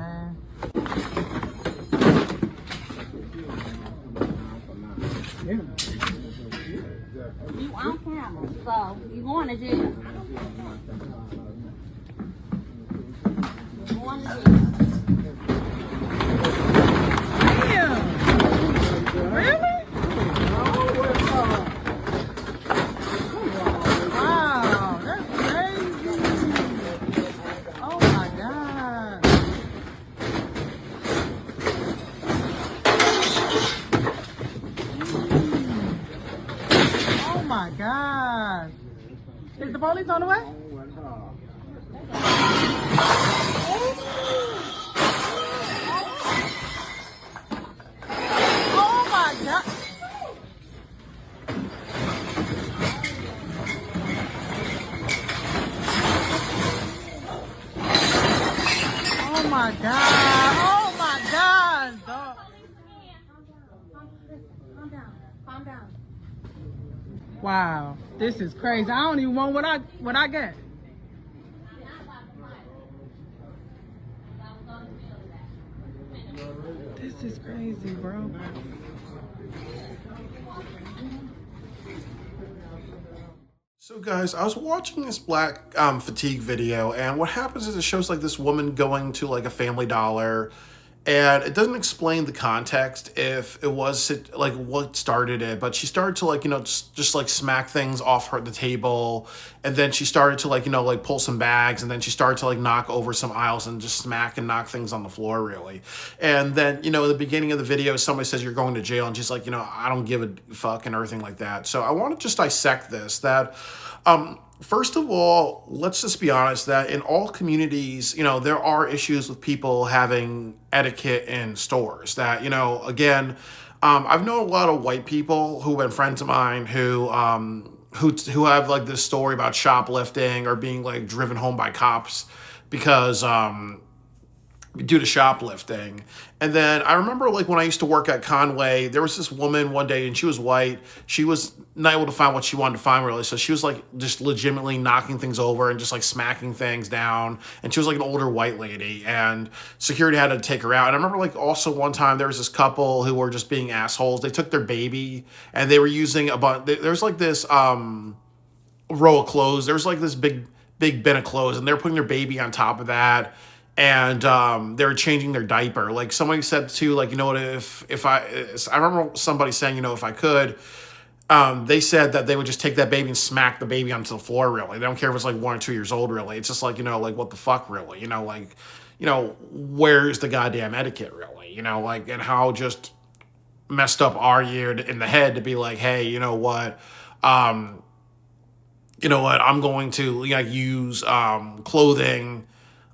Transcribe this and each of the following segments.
man. You on camera, so you going to jail. You're going to jail. Damn. Really? Wow, that's crazy. Oh my God. Oh my God. Is the police on the way? Oh my God. Oh my God. Oh my God. Dog. Calm down. Calm down. Wow, this is crazy. I don't even want what I get. This is crazy, bro. So guys, I was watching this black fatigue video, and what happens is it shows like this woman going to like a Family Dollar, and it doesn't explain the context if it was like what started it, but she started to like, you know, just like smack things off the table, and then she started to like, you know, like pull some bags, and then she started to like knock over some aisles and just smack and knock things on the floor really. And then, you know, at the beginning of the video, somebody says you're going to jail, and she's like, you know, I don't give a fuck and everything like that. So I want to just dissect this, that first of all, let's just be honest that in all communities, you know, there are issues with people having etiquette in stores. That, you know, again, I've known a lot of white people who've been friends of mine who have like this story about shoplifting or being like driven home by cops because due to shoplifting. And then I remember like when I used to work at Conway, there was this woman one day and she was white. She was not able to find what she wanted to find really. So she was like just legitimately knocking things over and just like smacking things down. And she was like an older white lady and security had to take her out. And I remember like also one time there was this couple who were just being assholes. They took their baby and they were using a bunch, there's like this row of clothes. There's like this big bin of clothes and they're putting their baby on top of that. And they were changing their diaper. Like somebody said too, like, you know what, if I remember somebody saying, you know, if I could, they said that they would just take that baby and smack the baby onto the floor, really. They don't care if it's like 1 or 2 years old, really. It's just like, you know, like what the fuck, really? You know, like, you know, where's the goddamn etiquette, really? You know, like, and how just messed up are you in the head to be like, hey, you know what, I'm going to like use clothing,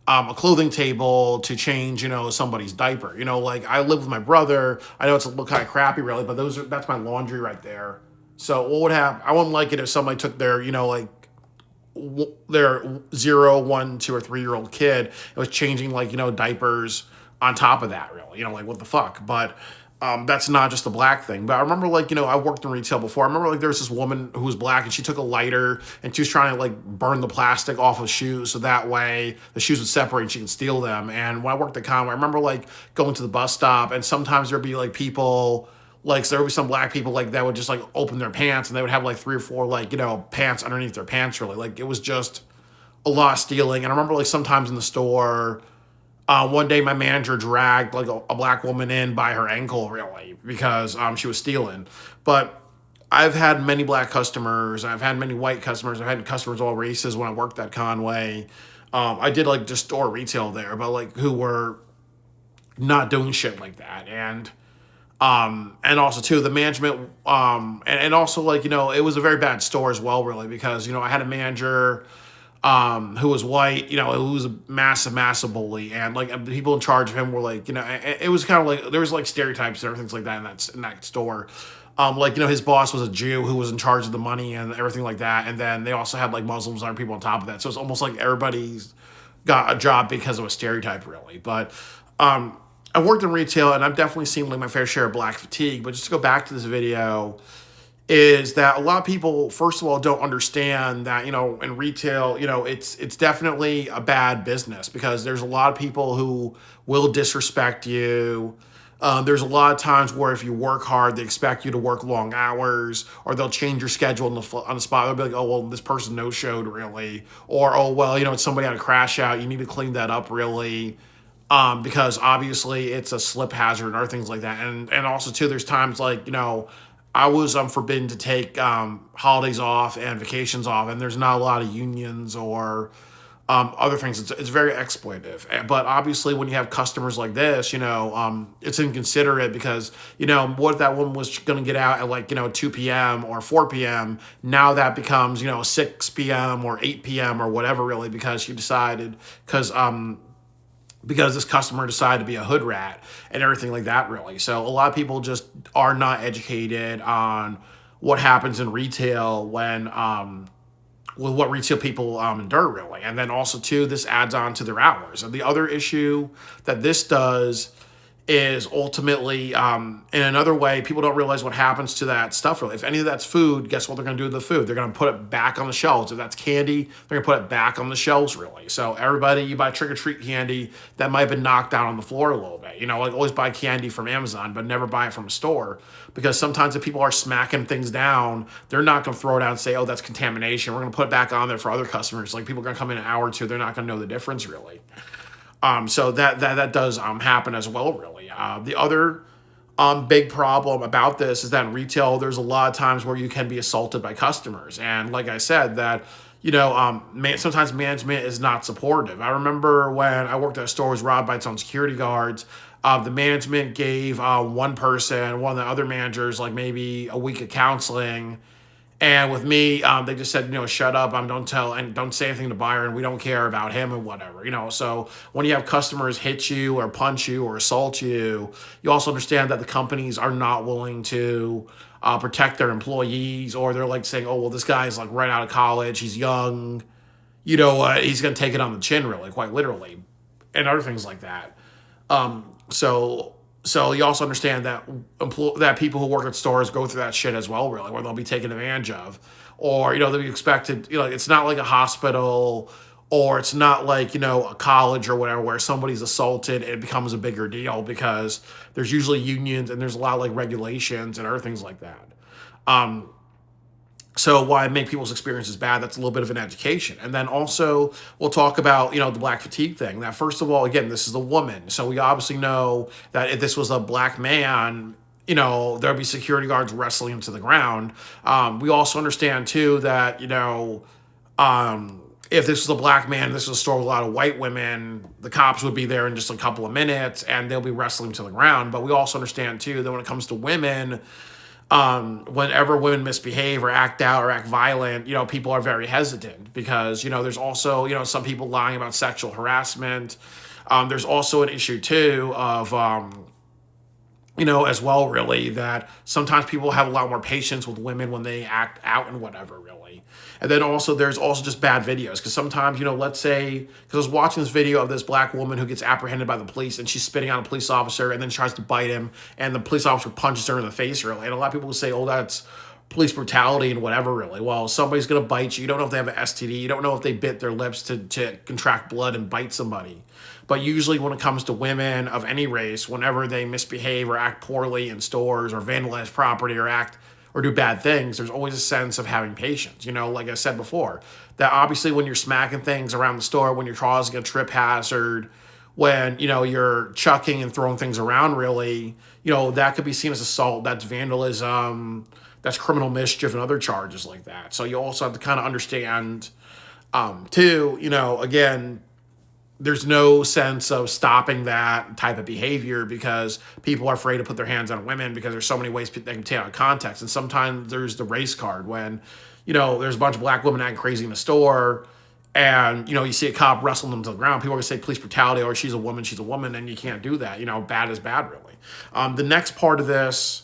a clothing table to change, you know, somebody's diaper. You know, like I live with my brother. I know it's a little kind of crappy, really, but that's my laundry right there. So what would happen? I wouldn't like it if somebody took their, you know, like their 0, 1, 2, or 3-year-old kid and was changing like, you know, diapers on top of that, really. You know, like what the fuck? But that's not just a black thing. But I remember like, you know, I worked in retail before. I remember like there was this woman who was black and she took a lighter and she was trying to like burn the plastic off of shoes so that way the shoes would separate and she could steal them. And when I worked at Conway, I remember like going to the bus stop and sometimes there'd be like people, like so there would be some black people like that would just like open their pants and they would have like 3 or 4 like, you know, pants underneath their pants really. Like it was just a lot of stealing. And I remember like sometimes in the store, one day my manager dragged like a black woman in by her ankle really because she was stealing. But I've had many black customers. I've had many white customers. I've had customers of all races when I worked at Conway. I did like just store retail there, but like who were not doing shit like that. And also too the management and also like, you know, it was a very bad store as well really because, you know, I had a manager who was white, you know, who was a massive bully, and like the people in charge of him were like, you know, it was kind of like there was like stereotypes and everything like that in that store. Like, you know, his boss was a Jew who was in charge of the money and everything like that, and then they also had like Muslims and other people on top of that. So it's almost like everybody's got a job because of a stereotype, really. But I worked in retail, and I've definitely seen like my fair share of black fatigue. But just to go back to this video, is that a lot of people, first of all, don't understand that, in retail, it's definitely a bad business because there's a lot of people who will disrespect you. There's a lot of times where if you work hard, they expect you to work long hours, or they'll change your schedule on the spot. They'll be like, oh, well, this person no-showed really. Or, oh, well, it's somebody had a crash out. You need to clean that up really. Because obviously it's a slip hazard and other things like that. And also, too, there's times like, I was forbidden to take holidays off and vacations off, and there's not a lot of unions or other things. It's very exploitative. But obviously, when you have customers like this, it's inconsiderate because, what if that woman was going to get out at like, 2 p.m. or 4 p.m. Now that becomes, 6 p.m. or 8 p.m. or whatever, really, because she decided, because this customer decided to be a hood rat and everything like that, really. So a lot of people just are not educated on what happens in retail when, with what retail people endure, really. And then also, too, this adds on to their hours. And the other issue that this does is ultimately, in another way, people don't realize what happens to that stuff, really. If any of that's food, guess what they're going to do to the food? They're going to put it back on the shelves. If that's candy, they're going to put it back on the shelves, really. So everybody, you buy trick-or-treat candy that might have been knocked down on the floor a little bit. Like always buy candy from Amazon, but never buy it from a store. Because sometimes if people are smacking things down, they're not going to throw it out and say, oh, that's contamination. We're going to put it back on there for other customers. Like, people are going to come in an hour or two. They're not going to know the difference, really. So that does happen as well, really. The other big problem about this is that in retail, there's a lot of times where you can be assaulted by customers. And like I said, that, sometimes management is not supportive. I remember when I worked at a store that was robbed by its own security guards. The management gave one of the other managers, like maybe a week of counseling. And with me, they just said, shut up, don't tell, and don't say anything to Byron. We don't care about him and whatever, So when you have customers hit you or punch you or assault you, you also understand that the companies are not willing to protect their employees, or they're like saying, oh, well, this guy's like right out of college, he's young, he's going to take it on the chin, really, quite literally, and other things like that. So you also understand that that people who work at stores go through that shit as well, really, where they'll be taken advantage of, or they'll be expected. It's not like a hospital, or it's not like a college or whatever, where somebody's assaulted and it becomes a bigger deal because there's usually unions and there's a lot of like regulations and other things like that. So why make people's experiences bad? That's a little bit of an education. And then also we'll talk about, the black fatigue thing. That first of all, again, this is a woman. So we obviously know that if this was a black man, there'd be security guards wrestling him to the ground. We also understand too that, if this was a black man, this was a store with a lot of white women, the cops would be there in just a couple of minutes and they'll be wrestling him to the ground. But we also understand too that when it comes to women, whenever women misbehave or act out or act violent, people are very hesitant because, there's also, some people lying about sexual harassment. There's also an issue too of, as well, really, that sometimes people have a lot more patience with women when they act out and whatever, really. And then also there's also just bad videos because sometimes, let's say, because I was watching this video of this black woman who gets apprehended by the police and she's spitting on a police officer and then tries to bite him and the police officer punches her in the face, really. And a lot of people will say, oh, that's police brutality and whatever, really. Well, somebody's going to bite you. You don't know if they have an STD. You don't know if they bit their lips to contract blood and bite somebody. But usually when it comes to women of any race, whenever they misbehave or act poorly in stores or vandalize property or do bad things, there's always a sense of having patience. Like I said before, that obviously when you're smacking things around the store, when you're causing a trip hazard, when, you're chucking and throwing things around, really, that could be seen as assault. That's vandalism. That's criminal mischief and other charges like that. So you also have to kind of understand, too, again, there's no sense of stopping that type of behavior because people are afraid to put their hands on women because there's so many ways they can take out of context. And sometimes there's the race card when, there's a bunch of black women acting crazy in the store and, you see a cop wrestling them to the ground. People are going to say police brutality or she's a woman, and you can't do that. Bad is bad, really. The next part of this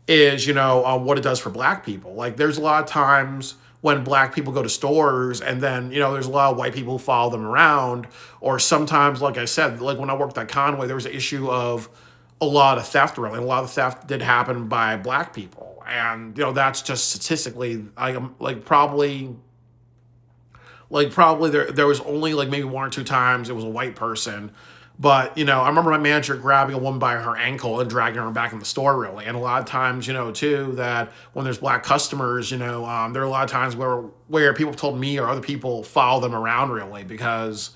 is, what it does for black people. Like, there's a lot of times when black people go to stores and then, there's a lot of white people who follow them around. Or sometimes, like I said, like when I worked at Conway, there was an issue of a lot of theft, really. A lot of theft did happen by black people. And, that's just statistically, probably there was only like maybe one or two times it was a white person. But, I remember my manager grabbing a woman by her ankle and dragging her back in the store, really. And a lot of times, too, that when there's black customers, there are a lot of times where people told me or other people follow them around, really, because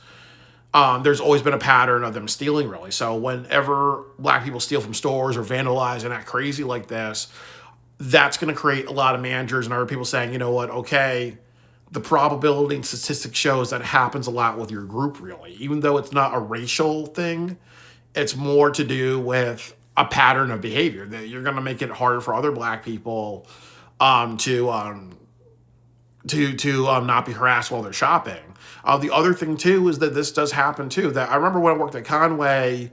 there's always been a pattern of them stealing, really. So whenever black people steal from stores or vandalize and act crazy like this, that's going to create a lot of managers and other people saying, you know what, okay, the probability and statistics shows that happens a lot with your group, really. Even though it's not a racial thing, it's more to do with a pattern of behavior that you're going to make it harder for other black people to not be harassed while they're shopping. The other thing too is that this does happen too. That I remember when I worked at Conway,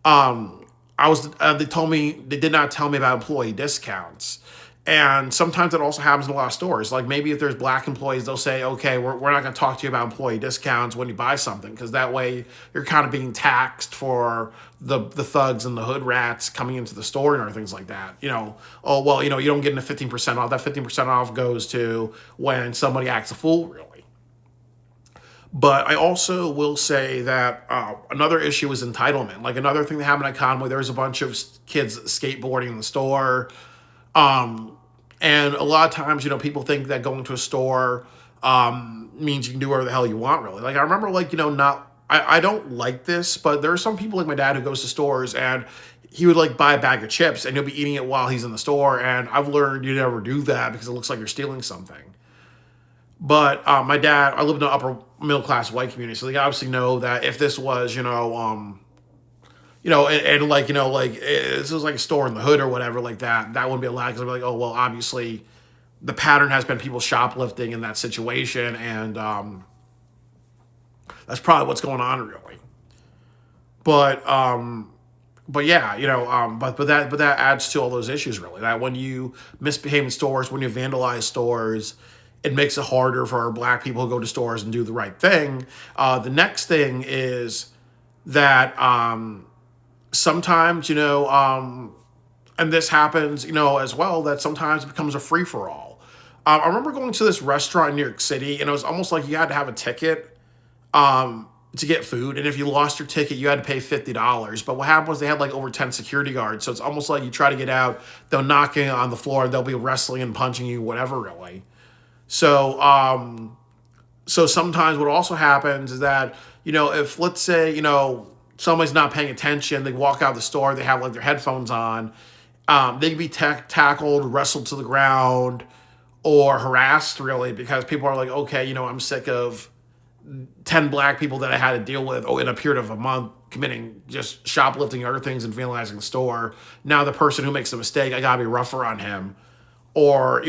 they told me they did not tell me about employee discounts. And sometimes it also happens in a lot of stores. Like maybe if there's black employees, they'll say, okay, we're not going to talk to you about employee discounts when you buy something, because that way you're kind of being taxed for the thugs and the hood rats coming into the store and things like that. You don't get into 15% off. That 15% off goes to when somebody acts a fool, really. But I also will say that another issue is entitlement. Like another thing that happened at Conway, there was a bunch of kids skateboarding in the store. And a lot of times, people think that going to a store means you can do whatever the hell you want, really. Like I remember, I don't like this, but there are some people like my dad who goes to stores and he would like buy a bag of chips and he'll be eating it while he's in the store. And I've learned you never do that because it looks like you're stealing something. But my dad, I live in an upper middle class white community, so they obviously know that if this was, this was like a store in the hood or whatever like that, that wouldn't be allowed, because I'd be like, oh, well, obviously the pattern has been people shoplifting in that situation, and that's probably what's going on, really. But yeah, but that adds to all those issues, really. That when you misbehave in stores, when you vandalize stores, it makes it harder for black people to go to stores and do the right thing. The next thing is that sometimes, and this happens, as well, that sometimes it becomes a free-for-all. I remember going to this restaurant in New York City, and it was almost like you had to have a ticket to get food. And if you lost your ticket, you had to pay $50. But what happened was they had like over 10 security guards. So it's almost like you try to get out, they'll knock you on the floor, they'll be wrestling and punching you, whatever, really. So, so sometimes what also happens is that, if let's say, somebody's not paying attention, they walk out of the store, they have like their headphones on, they can be tackled, wrestled to the ground, or harassed, really, because people are like, okay, I'm sick of 10 black people that I had to deal with in a period of a month committing just shoplifting, other things, and vandalizing the store. Now the person who makes a mistake, I gotta be rougher on him. Or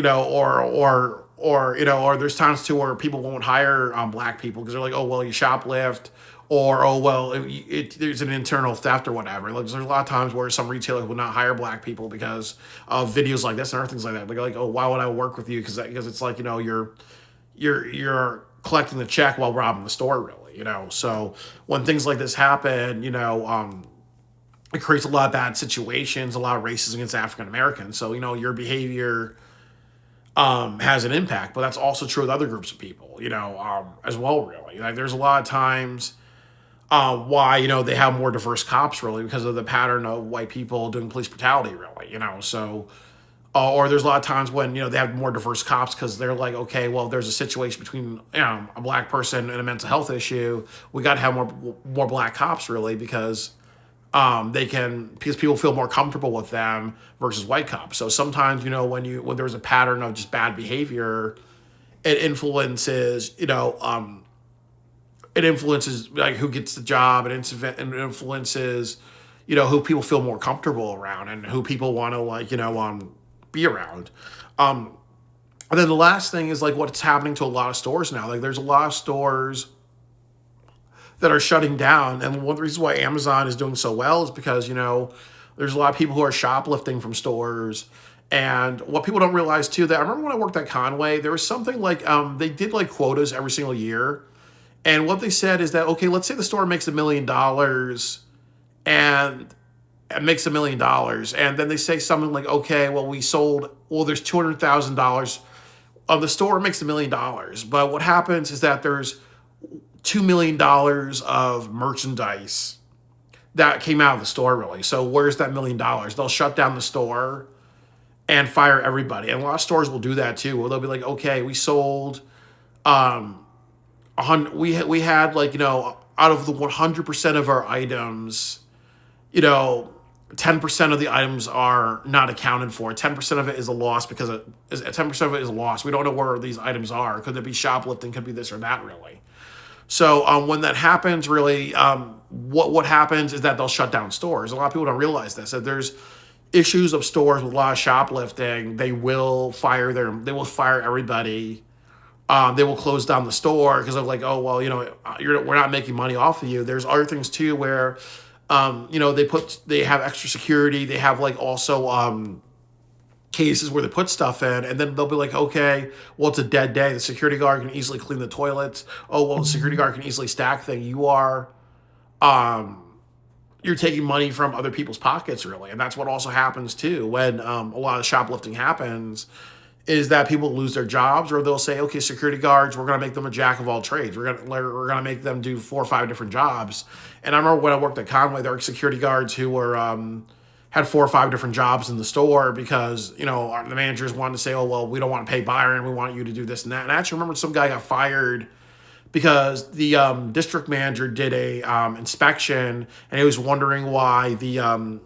there's times too where people won't hire black people because they're like, oh, well, you shoplift, or, oh, well, there's an internal theft or whatever. Like, there's a lot of times where some retailers will not hire black people because of videos like this and other things like that. They're like, oh, why would I work with you? Because it's like, you're collecting the check while robbing the store, really. So when things like this happen, it creates a lot of bad situations, a lot of racism against African Americans. So, your behavior has an impact, but that's also true with other groups of people, as well, really. Like, there's a lot of times why, they have more diverse cops, really, because of the pattern of white people doing police brutality, really, so, or there's a lot of times when, they have more diverse cops because they're like, okay, well, there's a situation between, a black person and a mental health issue. We got to have more black cops, really, because because people feel more comfortable with them versus white cops. So sometimes, when there's a pattern of just bad behavior, it influences, like who gets the job, and influences, who people feel more comfortable around and who people want to be around. And then the last thing is like what's happening to a lot of stores now. Like there's a lot of stores that are shutting down. And one of the reasons why Amazon is doing so well is because, there's a lot of people who are shoplifting from stores. And what people don't realize too, that I remember when I worked at Conway, there was something like, they did like quotas every single year. And what they said is that, okay, let's say the store makes $1 million and makes $1 million. And then they say something like, okay, well, there's $200,000 of the store makes $1 million. But what happens is that there's $2 million of merchandise that came out of the store, really. So where's that $1 million? They'll shut down the store and fire everybody. And a lot of stores will do that too, where they'll be like, okay, we sold, we had like, you know, out of the 100% of our items, you know, 10% of the items are not accounted for. 10% of it is a loss because 10% of it is a loss. We don't know where these items are. Could it be shoplifting? Could it be this or that, really? So when that happens, really, what happens is that they'll shut down stores. A lot of people don't realize this. That there's issues of stores with a lot of shoplifting. They will fire everybody. They will close down the store because they're like, oh well, you know, we're not making money off of you. There's other things too where, you know, they have extra security. They have like also cases where they put stuff in, and then they'll be like, okay, well, it's a dead day. The security guard can easily clean the toilets. Oh, well, the security guard can easily stack things. You're taking money from other people's pockets, really. And that's what also happens too when a lot of shoplifting happens, is that people lose their jobs, or they'll say, okay, security guards, we're going to make them a jack of all trades. We're going to make them do 4 or 5 different jobs. And I remember when I worked at Conway, there were security guards who were had 4 or 5 different jobs in the store because, you know, the managers wanted to say, oh, well, we don't want to pay Byron. We want you to do this and that. And I actually remember some guy got fired because the district manager did a inspection, and he was wondering why the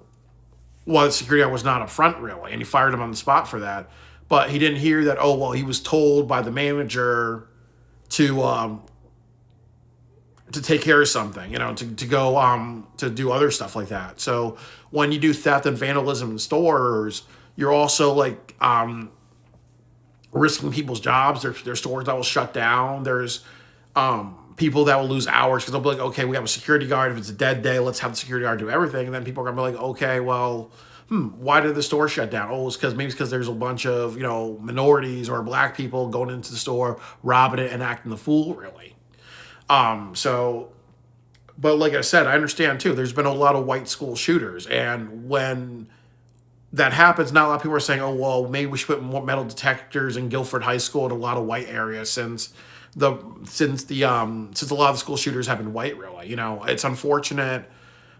security guard was not up front, really. And he fired him on the spot for that. But he didn't hear that, oh, well, he was told by the manager to take care of something, you know, to go to do other stuff like that. So when you do theft and vandalism in stores, you're also like risking people's jobs. There's stores that will shut down. There's people that will lose hours because they'll be like, okay, we have a security guard. If it's a dead day, let's have the security guard do everything. And then people are gonna be like, okay, well, why did the store shut down? Oh, it's because there's a bunch of, you know, minorities or black people going into the store, robbing it and acting the fool, really. But like I said, I understand too, there's been a lot of white school shooters. And when that happens, not a lot of people are saying, oh, well, maybe we should put more metal detectors in Guilford High School in a lot of white areas since a lot of the school shooters have been white, really. You know, it's unfortunate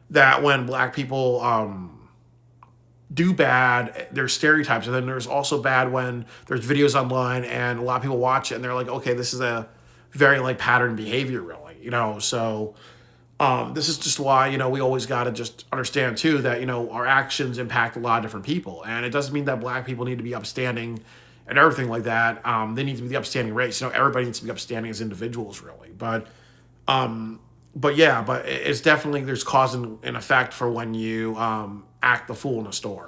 that when black people, do bad, there's stereotypes. And then there's also bad when there's videos online and a lot of people watch it and they're like, okay, this is a very like pattern behavior, really, you know. So this is just why, you know, we always got to just understand too that, you know, our actions impact a lot of different people, and it doesn't mean that black people need to be upstanding and everything like that. They need to be the upstanding race. You know, everybody needs to be upstanding as individuals, really. But it's definitely, there's cause and effect for when you act the fool in a store.